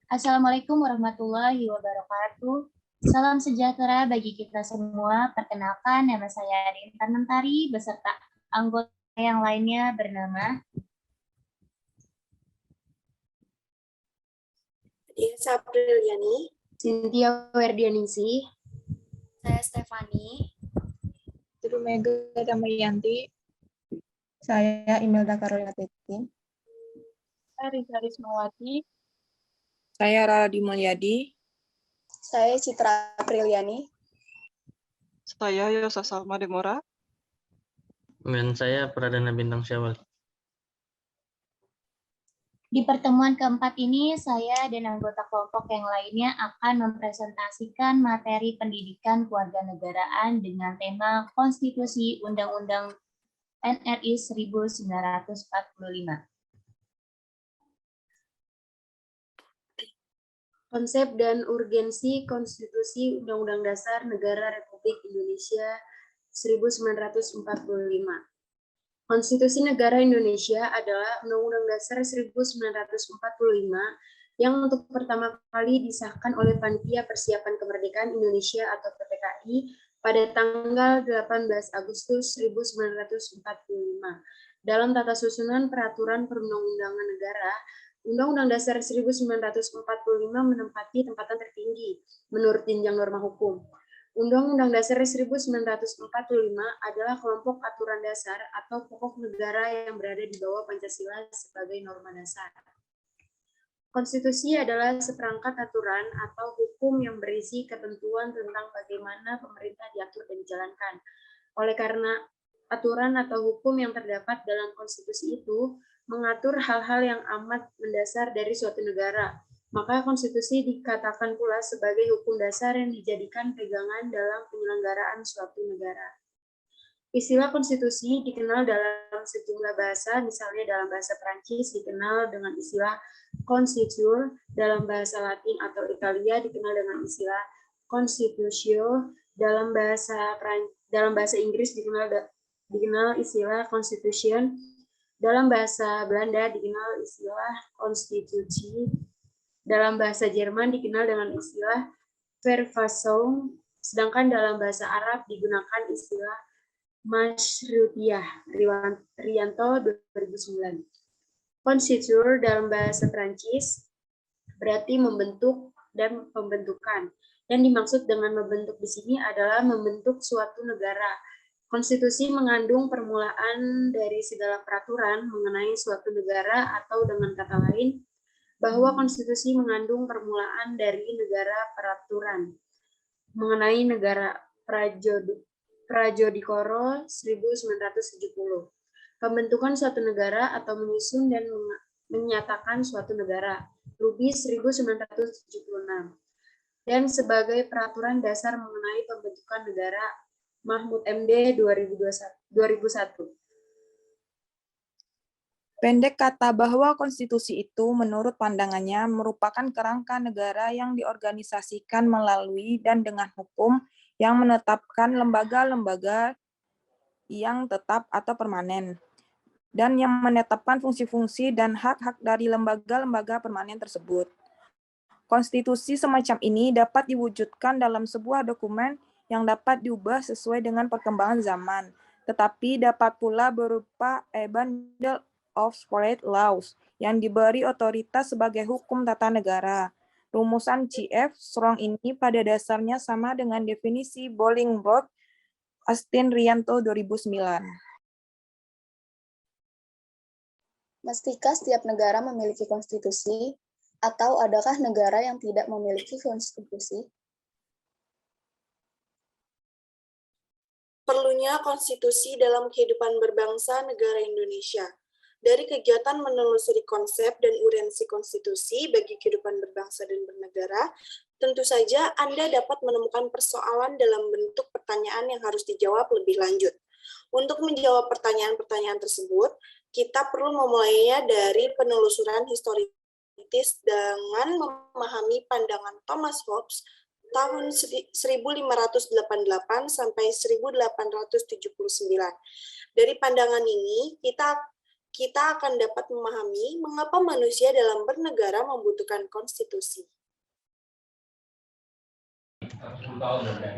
Assalamualaikum warahmatullahi wabarakatuh. Salam sejahtera bagi kita semua. Perkenalkan, nama saya Intan Mentari beserta anggota yang lainnya bernama Dia Apriliani, Cynthia Werdianingsih, saya Stefani, Mega Damayanti, saya Imelda Carolina Tetin, saya Risa Rismawati, saya Radi Mulyadi, saya Citra Apriliani, saya Yosa Salma Demora, dan saya Pradana Bintang Syawal. Di pertemuan keempat ini, saya dan anggota kelompok yang lainnya akan mempresentasikan materi pendidikan kewarganegaraan dengan tema Konstitusi Undang-Undang NRI 1945. konsep dan urgensi Konstitusi Undang-Undang Dasar Negara Republik Indonesia 1945. Konstitusi Negara Indonesia adalah Undang-Undang Dasar 1945 yang untuk pertama kali disahkan oleh Panitia Persiapan Kemerdekaan Indonesia atau PPKI pada tanggal 18 Agustus 1945. Dalam tata susunan peraturan perundang-undangan negara, Undang-Undang Dasar 1945 menempati tempatan tertinggi menurut jenjang norma hukum. Undang-Undang Dasar 1945 adalah kelompok aturan dasar atau pokok negara yang berada di bawah Pancasila sebagai norma dasar. Konstitusi adalah seperangkat aturan atau hukum yang berisi ketentuan tentang bagaimana pemerintah diatur dan dijalankan. Oleh karena aturan atau hukum yang terdapat dalam konstitusi itu mengatur hal-hal yang amat mendasar dari suatu negara, maka konstitusi dikatakan pula sebagai hukum dasar yang dijadikan pegangan dalam penyelenggaraan suatu negara. Istilah konstitusi dikenal dalam sejumlah bahasa, misalnya dalam bahasa Perancis dikenal dengan istilah constitution, dalam bahasa Latin atau Italia dikenal dengan istilah constitutio, dalam bahasa Inggris dikenal istilah constitution, dalam bahasa Belanda dikenal istilah konstitusi, dalam bahasa Jerman dikenal dengan istilah Verfassung, sedangkan dalam bahasa Arab digunakan istilah Masyru'iyah. Rianto 2009. Constituer dalam bahasa Prancis berarti membentuk dan pembentukan. Yang dimaksud dengan membentuk di sini adalah membentuk suatu negara. Konstitusi mengandung permulaan dari segala peraturan mengenai suatu negara, atau dengan kata lain, bahwa konstitusi mengandung permulaan dari negara peraturan mengenai negara. Prajodikoro 1970. Pembentukan suatu negara atau menyusun dan menyatakan suatu negara. Lubis 1976. Dan sebagai peraturan dasar mengenai pembentukan negara. Mahmud MD 2001. Pendek kata bahwa konstitusi itu menurut pandangannya merupakan kerangka negara yang diorganisasikan melalui dan dengan hukum yang menetapkan lembaga-lembaga yang tetap atau permanen, dan yang menetapkan fungsi-fungsi dan hak-hak dari lembaga-lembaga permanen tersebut. Konstitusi semacam ini dapat diwujudkan dalam sebuah dokumen yang dapat diubah sesuai dengan perkembangan zaman, tetapi dapat pula berupa a bundle of separate laws yang diberi otoritas sebagai hukum tata negara. Rumusan C.F. Strong ini pada dasarnya sama dengan definisi Bolingbroke, Astin Rianto 2009. Mestikah setiap negara memiliki konstitusi, atau adakah negara yang tidak memiliki konstitusi? Perlunya konstitusi dalam kehidupan berbangsa negara Indonesia. Dari kegiatan menelusuri konsep dan urgensi konstitusi bagi kehidupan berbangsa dan bernegara, tentu saja Anda dapat menemukan persoalan dalam bentuk pertanyaan yang harus dijawab lebih lanjut. Untuk menjawab pertanyaan-pertanyaan tersebut, kita perlu memulainya dari penelusuran historis dengan memahami pandangan Thomas Hobbes tahun 1588 sampai 1879. Dari pandangan ini, kita akan dapat memahami mengapa manusia dalam bernegara membutuhkan konstitusi.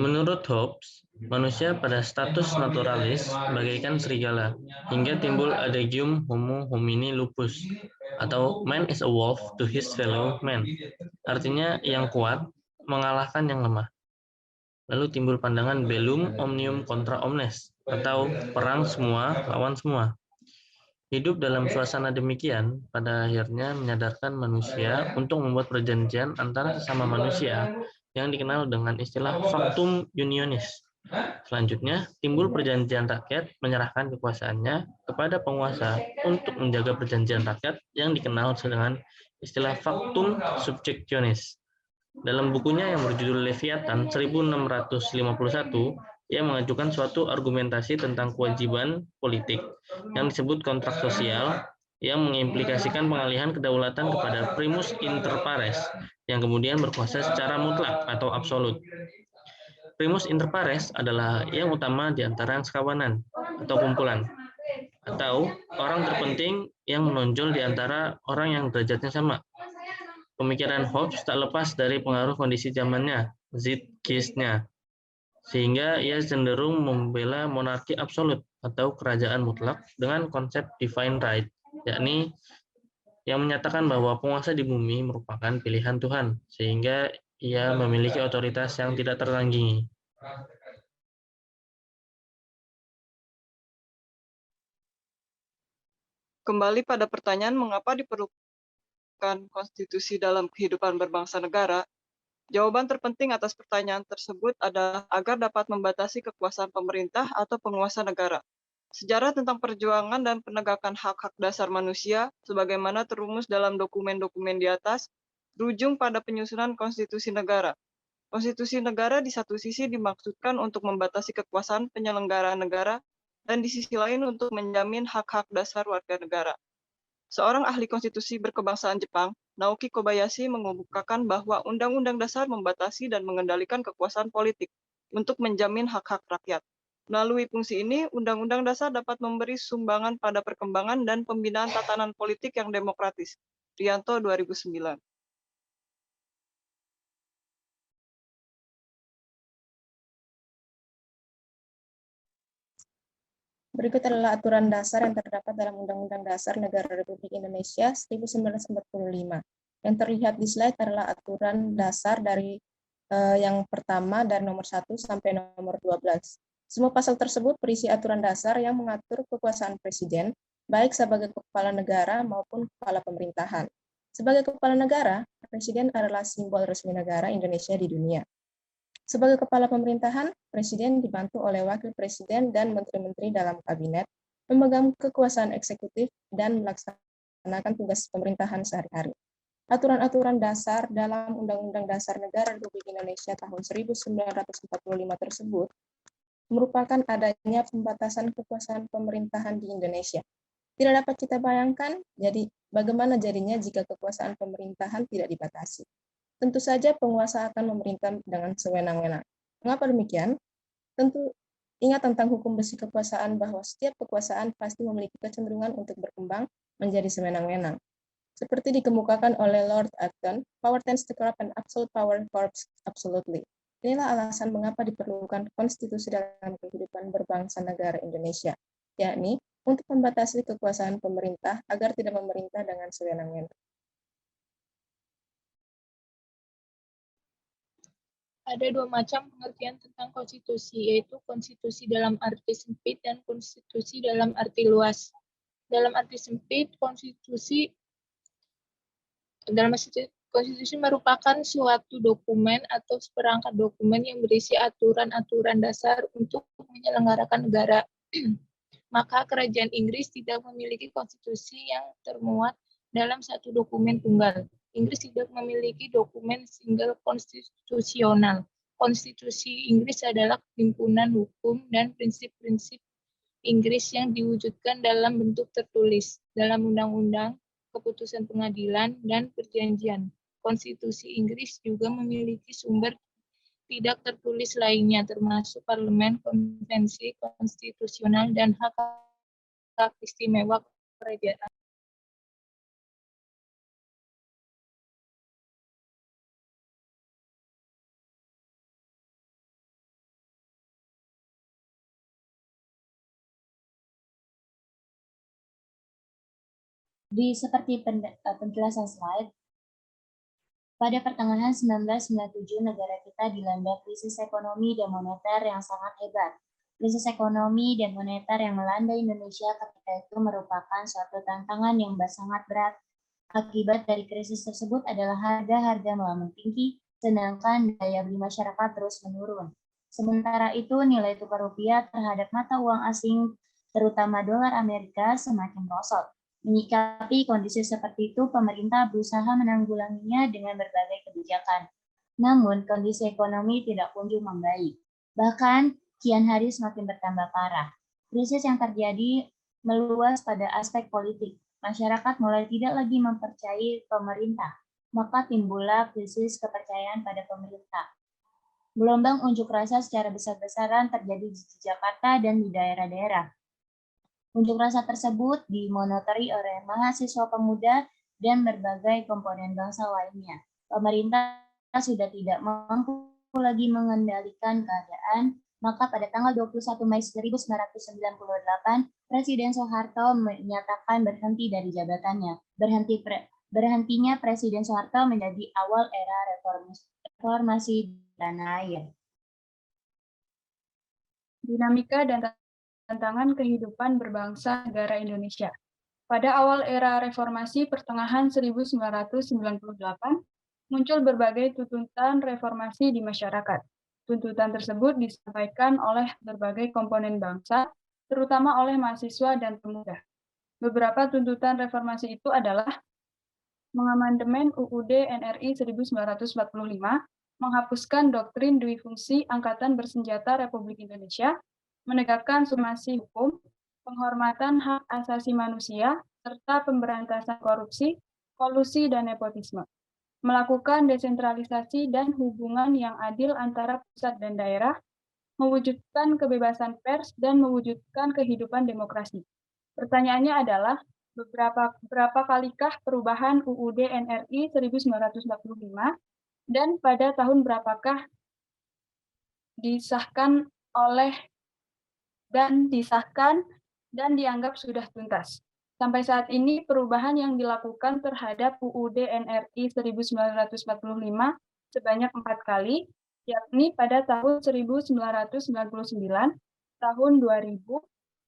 Menurut Hobbes, manusia pada status naturalis bagaikan serigala, hingga timbul adagium homo homini lupus, atau man is a wolf to his fellow man. Artinya yang kuat mengalahkan yang lemah. Lalu timbul pandangan bellum omnium contra omnes, atau perang semua lawan semua. Hidup dalam suasana demikian pada akhirnya menyadarkan manusia untuk membuat perjanjian antara sesama manusia yang dikenal dengan istilah factum unionis. Selanjutnya, timbul perjanjian rakyat menyerahkan kekuasaannya kepada penguasa untuk menjaga perjanjian rakyat yang dikenal dengan istilah factum subjectionis. Dalam bukunya yang berjudul Leviathan 1651, ia mengajukan suatu argumentasi tentang kewajiban politik yang disebut kontrak sosial yang mengimplikasikan pengalihan kedaulatan kepada primus inter pares yang kemudian berkuasa secara mutlak atau absolut. Primus inter pares adalah yang utama di antara sekawanan atau kumpulan, atau orang terpenting yang menonjol di antara orang yang derajatnya sama. Pemikiran Hobbes tak lepas dari pengaruh kondisi zamannya, Zeitgeist-nya, sehingga ia cenderung membela monarki absolut atau kerajaan mutlak dengan konsep divine right, yakni yang menyatakan bahwa penguasa di bumi merupakan pilihan Tuhan, sehingga ia memiliki otoritas yang tidak tertandingi. Kembali pada pertanyaan mengapa diperlukan konstitusi dalam kehidupan berbangsa negara, jawaban terpenting atas pertanyaan tersebut adalah agar dapat membatasi kekuasaan pemerintah atau penguasa negara. Sejarah tentang perjuangan dan penegakan hak-hak dasar manusia, sebagaimana terumus dalam dokumen-dokumen di atas, berujung pada penyusunan konstitusi negara. Konstitusi negara di satu sisi dimaksudkan untuk membatasi kekuasaan penyelenggaraan negara, dan di sisi lain untuk menjamin hak-hak dasar warga negara. Seorang ahli konstitusi berkebangsaan Jepang, Naoki Kobayashi, mengemukakan bahwa Undang-Undang Dasar membatasi dan mengendalikan kekuasaan politik untuk menjamin hak-hak rakyat. Melalui fungsi ini, Undang-Undang Dasar dapat memberi sumbangan pada perkembangan dan pembinaan tatanan politik yang demokratis. Rianto, 2009. Berikut adalah aturan dasar yang terdapat dalam Undang-Undang Dasar Negara Republik Indonesia 1945. Yang terlihat di slide adalah aturan dasar dari yang pertama dari nomor 1 sampai nomor 12. Semua pasal tersebut berisi aturan dasar yang mengatur kekuasaan presiden, baik sebagai kepala negara maupun kepala pemerintahan. Sebagai kepala negara, presiden adalah simbol resmi negara Indonesia di dunia. Sebagai kepala pemerintahan, presiden dibantu oleh wakil presiden dan menteri-menteri dalam kabinet, memegang kekuasaan eksekutif dan melaksanakan tugas pemerintahan sehari-hari. Aturan-aturan dasar dalam Undang-Undang Dasar Negara Republik Indonesia tahun 1945 tersebut merupakan adanya pembatasan kekuasaan pemerintahan di Indonesia. Tidak dapat kita bayangkan, jadi bagaimana jadinya jika kekuasaan pemerintahan tidak dibatasi. Tentu saja penguasa akan memerintah dengan sewenang-wenang. Mengapa demikian? Tentu ingat tentang hukum besi kekuasaan bahwa setiap kekuasaan pasti memiliki kecenderungan untuk berkembang menjadi sewenang-wenang. Seperti dikemukakan oleh Lord Acton, power tends to corrupt and absolute power corrupts absolutely. Inilah alasan mengapa diperlukan konstitusi dalam kehidupan berbangsa negara Indonesia, yakni untuk membatasi kekuasaan pemerintah agar tidak memerintah dengan sewenang-wenang. Ada dua macam pengertian tentang konstitusi, yaitu konstitusi dalam arti sempit dan konstitusi dalam arti luas. Dalam arti sempit, konstitusi merupakan suatu dokumen atau seperangkat dokumen yang berisi aturan-aturan dasar untuk menyelenggarakan negara. Maka kerajaan Inggris tidak memiliki konstitusi yang termuat dalam satu dokumen tunggal. Inggris tidak memiliki dokumen single konstitusional. Konstitusi Inggris adalah himpunan hukum dan prinsip-prinsip Inggris yang diwujudkan dalam bentuk tertulis dalam undang-undang, keputusan pengadilan, dan perjanjian. Konstitusi Inggris juga memiliki sumber tidak tertulis lainnya, termasuk parlemen, konvensi konstitusional, dan hak istimewa kerajaan. Seperti penjelasan slide, pada pertengahan 1997 negara kita dilanda krisis ekonomi dan moneter yang sangat hebat. Krisis ekonomi dan moneter yang melanda Indonesia ketika itu merupakan suatu tantangan yang sangat berat. Akibat dari krisis tersebut adalah harga-harga melambung tinggi, sedangkan daya beli masyarakat terus menurun. Sementara itu, nilai tukar rupiah terhadap mata uang asing, terutama dolar Amerika, semakin merosot. Menyikapi kondisi seperti itu, pemerintah berusaha menanggulanginya dengan berbagai kebijakan. Namun, kondisi ekonomi tidak kunjung membaik. Bahkan, kian hari semakin bertambah parah. Krisis yang terjadi meluas pada aspek politik. Masyarakat mulai tidak lagi mempercayai pemerintah. Maka timbullah krisis kepercayaan pada pemerintah. Gelombang unjuk rasa secara besar-besaran terjadi di Jakarta dan di daerah-daerah. Unjuk rasa tersebut dimonitori oleh mahasiswa pemuda dan berbagai komponen bangsa lainnya. Pemerintah sudah tidak mampu lagi mengendalikan keadaan, maka pada tanggal 21 Mei 1998, Presiden Soeharto menyatakan berhenti dari jabatannya. Berhentinya Presiden Soeharto menjadi awal era reformasi tanah air. Dinamika dan tantangan kehidupan berbangsa negara Indonesia. Pada awal era reformasi pertengahan 1998, muncul berbagai tuntutan reformasi di masyarakat. Tuntutan tersebut disampaikan oleh berbagai komponen bangsa, terutama oleh mahasiswa dan pemuda. Beberapa tuntutan reformasi itu adalah mengamandemen UUD NRI 1945, menghapuskan doktrin duifungsi Angkatan Bersenjata Republik Indonesia, menegakkan supremasi hukum, penghormatan hak asasi manusia, serta pemberantasan korupsi, kolusi, dan nepotisme. Melakukan desentralisasi dan hubungan yang adil antara pusat dan daerah, mewujudkan kebebasan pers, dan mewujudkan kehidupan demokrasi. Pertanyaannya adalah, berapa kalikah perubahan UUD NRI 1945 dan pada tahun berapakah disahkan dan dianggap sudah tuntas. Sampai saat ini perubahan yang dilakukan terhadap UUD NRI 1945 sebanyak 4 kali, yakni pada tahun 1999, tahun 2000,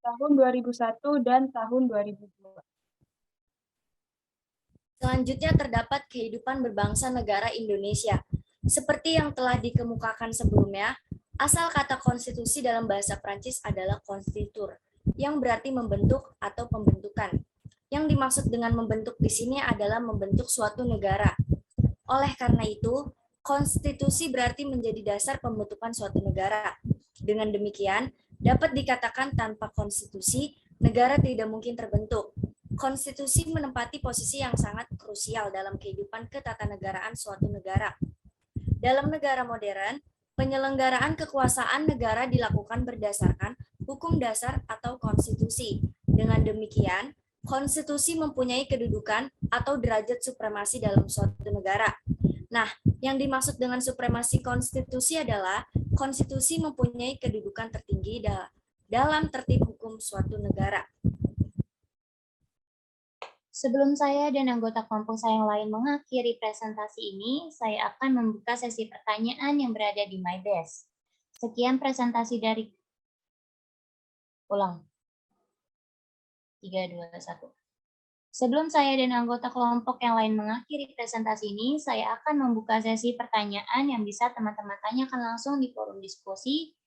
tahun 2001, dan tahun 2002. Selanjutnya terdapat kehidupan berbangsa negara Indonesia. Seperti yang telah dikemukakan sebelumnya, asal kata konstitusi dalam bahasa Prancis adalah constituer, yang berarti membentuk atau pembentukan. Yang dimaksud dengan membentuk di sini adalah membentuk suatu negara. Oleh karena itu, konstitusi berarti menjadi dasar pembentukan suatu negara. Dengan demikian, dapat dikatakan tanpa konstitusi, negara tidak mungkin terbentuk. Konstitusi menempati posisi yang sangat krusial dalam kehidupan ketatanegaraan suatu negara. Dalam negara modern, penyelenggaraan kekuasaan negara dilakukan berdasarkan hukum dasar atau konstitusi. Dengan demikian, konstitusi mempunyai kedudukan atau derajat supremasi dalam suatu negara. Nah, yang dimaksud dengan supremasi konstitusi adalah konstitusi mempunyai kedudukan tertinggi dalam tertib hukum suatu negara. Sebelum saya dan anggota kelompok saya yang lain mengakhiri presentasi ini, saya akan membuka sesi pertanyaan yang berada di My Desk. Sekian presentasi dari... Ulang. 3, 2, 1. Sebelum saya dan anggota kelompok yang lain mengakhiri presentasi ini, saya akan membuka sesi pertanyaan yang bisa teman-teman tanyakan langsung di forum diskusi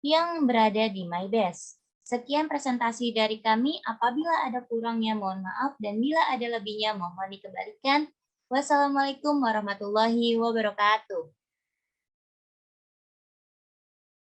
yang berada di My Desk. Sekian presentasi dari kami. Apabila ada kurangnya mohon maaf dan bila ada lebihnya mohon dikembalikan. Wassalamualaikum warahmatullahi wabarakatuh.